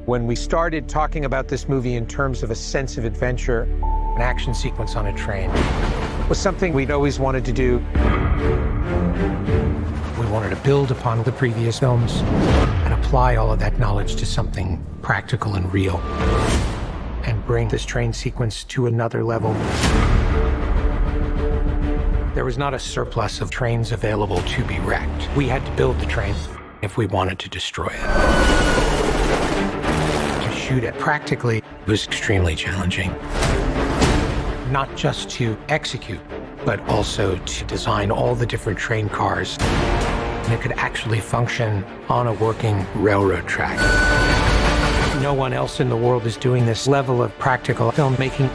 When we started talking about this movie in terms of a sense of adventure, an action sequence on a train was something we'd always wanted to do. We wanted to build upon the previous films and apply all of that knowledge to something practical and real, and bring this train sequence to another level. There was not a surplus of trains available to be wrecked. We had to build the train if we wanted to destroy it. To shoot it practically was extremely challenging. Not just to execute, but also to design all the different train cars. And it could actually function on a working railroad track. No one else in the world is doing this level of practical filmmaking,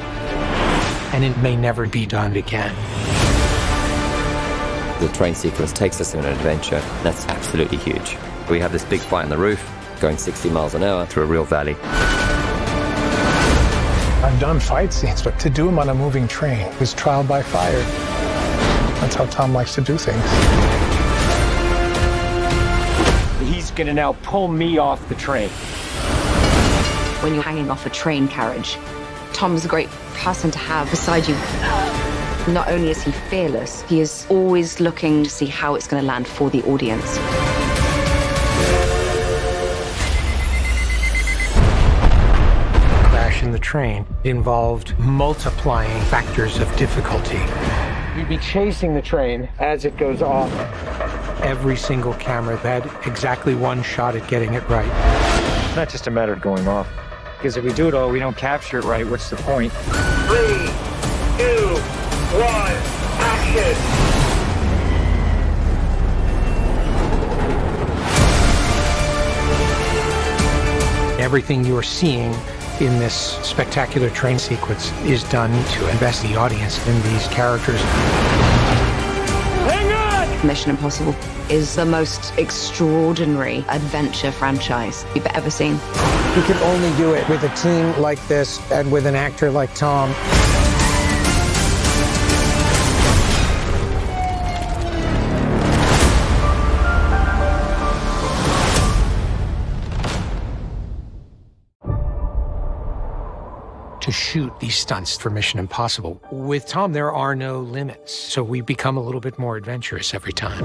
and it may never be done again. The train sequence takes us on an adventure that's absolutely huge. We have this big fight on the roof, going 60 miles an hour through a real valley. I've done fight scenes, but to do them on a moving train is trial by fire. That's how Tom likes to do things. He's gonna now pull me off the train. When you're hanging off a train carriage, Tom's a great person to have beside you. Not only is he fearless, he is always looking to see how it's going to land for the audience. Crash in the train involved multiplying factors of difficulty. You'd be chasing the train as it goes off. Every single camera had exactly one shot at getting it right. It's not just a matter of going off. Because if we do it all, we don't capture it right, what's the point? 3, 2, 1, action! Everything you're seeing in this spectacular train sequence is done to invest the audience in these characters. Hang on! Mission Impossible is the most extraordinary adventure franchise you've ever seen. You can only do it with a team like this and with an actor like Tom. To shoot these stunts for Mission Impossible. With Tom, there are no limits, so we become a little bit more adventurous every time.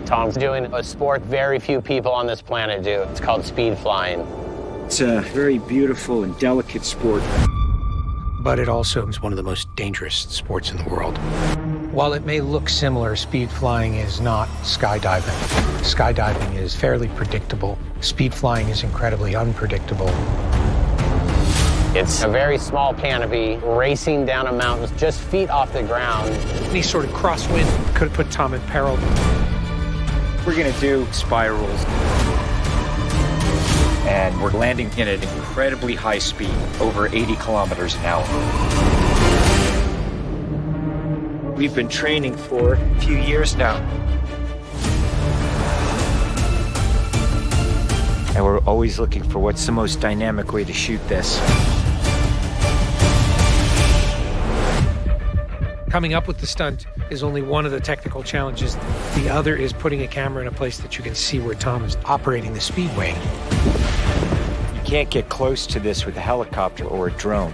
Tom's doing a sport very few people on this planet do. It's called speed flying. It's a very beautiful and delicate sport. But it also is one of the most dangerous sports in the world. While it may look similar, speed flying is not skydiving. Skydiving is fairly predictable. Speed flying is incredibly unpredictable. It's a very small canopy racing down a mountain just feet off the ground. Any sort of crosswind could have put Tom in peril. We're gonna do spirals. And we're landing in at incredibly high speed, over 80 kilometers an hour. We've been training for a few years now. And we're always looking for what's the most dynamic way to shoot this. Coming up with the stunt is only one of the technical challenges. The other is putting a camera in a place that you can see where Tom is operating the speedway. You can't get close to this with a helicopter or a drone.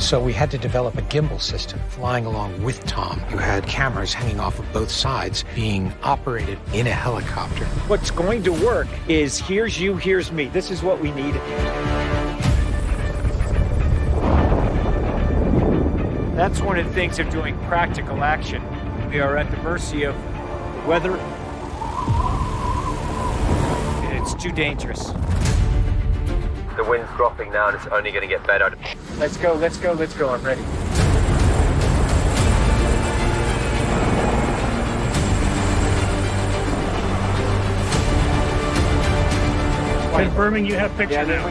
So we had to develop a gimbal system flying along with Tom. You had cameras hanging off of both sides being operated in a helicopter. What's going to work is here's you, here's me. This is what we need. That's one of the things of doing practical action. We are at the mercy of weather. And it's too dangerous. The wind's dropping now and it's only going to get better. Let's go, let's go, let's go. I'm ready. Confirming you have picture now.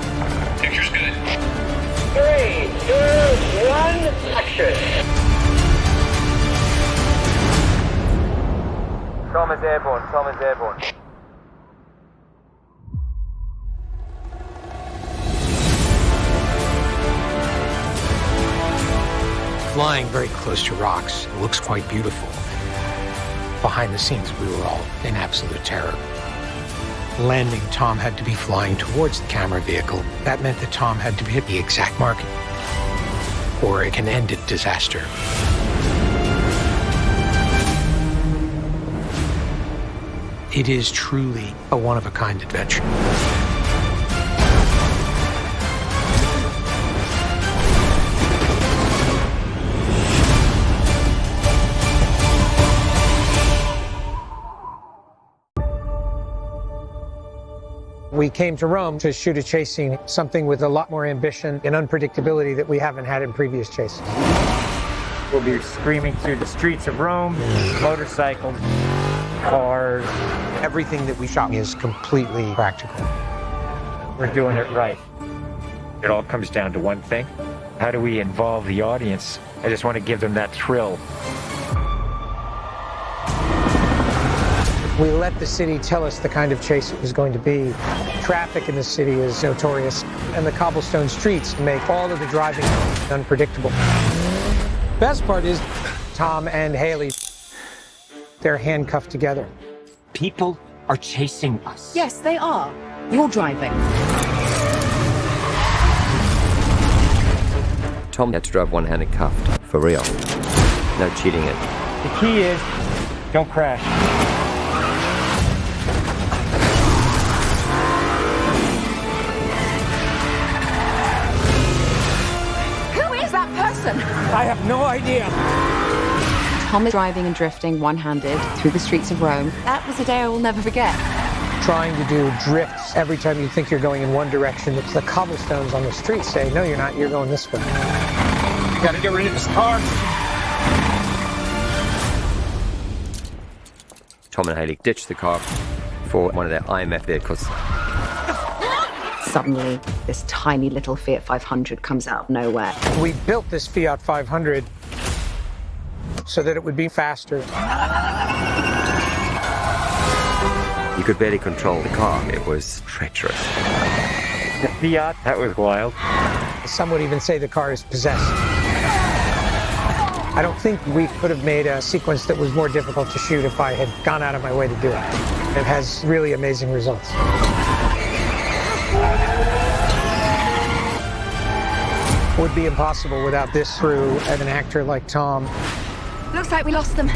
Picture's good. 3, 2, 1, action! Tom is airborne, Tom is airborne. Flying very close to rocks, it looks quite beautiful. Behind the scenes, we were all in absolute terror. landing, Tom had to be flying towards the camera vehicle. That meant that Tom had to hit the exact mark, or it can end in disaster. It is truly a one-of-a-kind adventure. We came to Rome to shoot a chase scene, something with a lot more ambition and unpredictability that we haven't had in previous chases. We'll be screaming through the streets of Rome, motorcycles, cars. Everything that we shot is completely practical. We're doing it right. It all comes down to one thing. How do we involve the audience? I just want to give them that thrill. We let the city tell us the kind of chase it was going to be. Traffic in the city is notorious, and the cobblestone streets make all of the driving unpredictable. Best part is Tom and Haley, they're handcuffed together. People are chasing us. Yes, they are. You're driving. Tom had to drive one-handed cuffed, for real. No cheating it. The key is, don't crash. Who is that person? I have no idea. Tom is driving and drifting one-handed through the streets of Rome. That was a day I will never forget. Trying to do drifts every time you think you're going in one direction. It's the cobblestones on the street say, no, you're not, you're going this way. We gotta get rid of this car. Tom and Haley ditched the car for one of their IMF vehicles. Suddenly, this tiny little Fiat 500 comes out of nowhere. We built this Fiat 500 so that it would be faster. You could barely control the car. It was treacherous. The Fiat, that was wild. Some would even say the car is possessed. I don't think we could have made a sequence that was more difficult to shoot if I had gone out of my way to do it. It has really amazing results. Would be impossible without this crew and an actor like Tom. Looks like we lost them.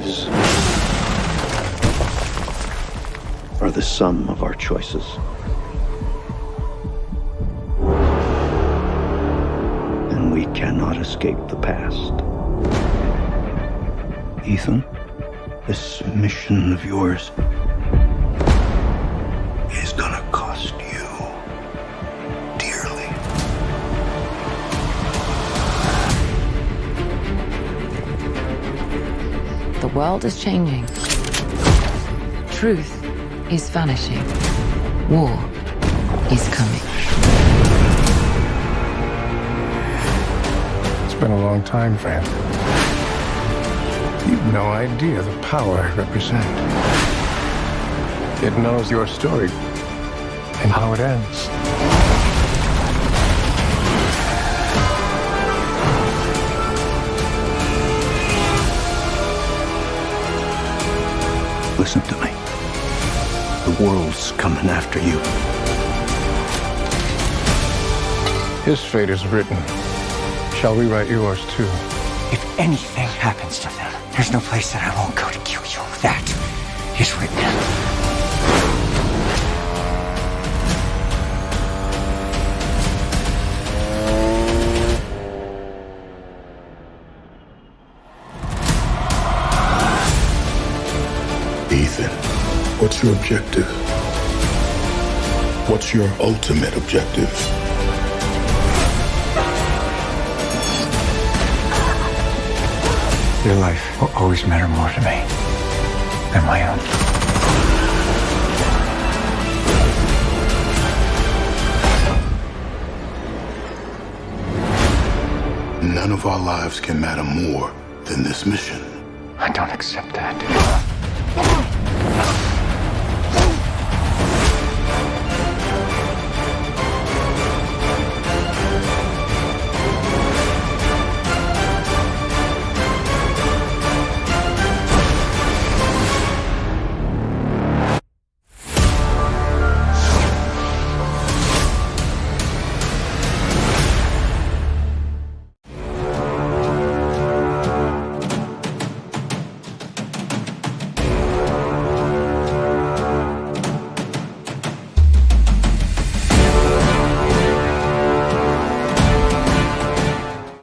lives are the sum of our choices. And we cannot escape the past. Ethan, this mission of yours is gonna cost you dearly. The world is changing. Truth is vanishing. War is coming. It's been a long time, friend. You've no idea the power I represent. It knows your story and how it ends. Listen to me. The world's coming after you. His fate is written. Shall we write yours too? If anything happens to them, there's no place that I won't go to kill you. That is written. Ethan, what's your objective? What's your ultimate objective? Your life will always matter more to me than my own. None of our lives can matter more than this mission. I don't accept that.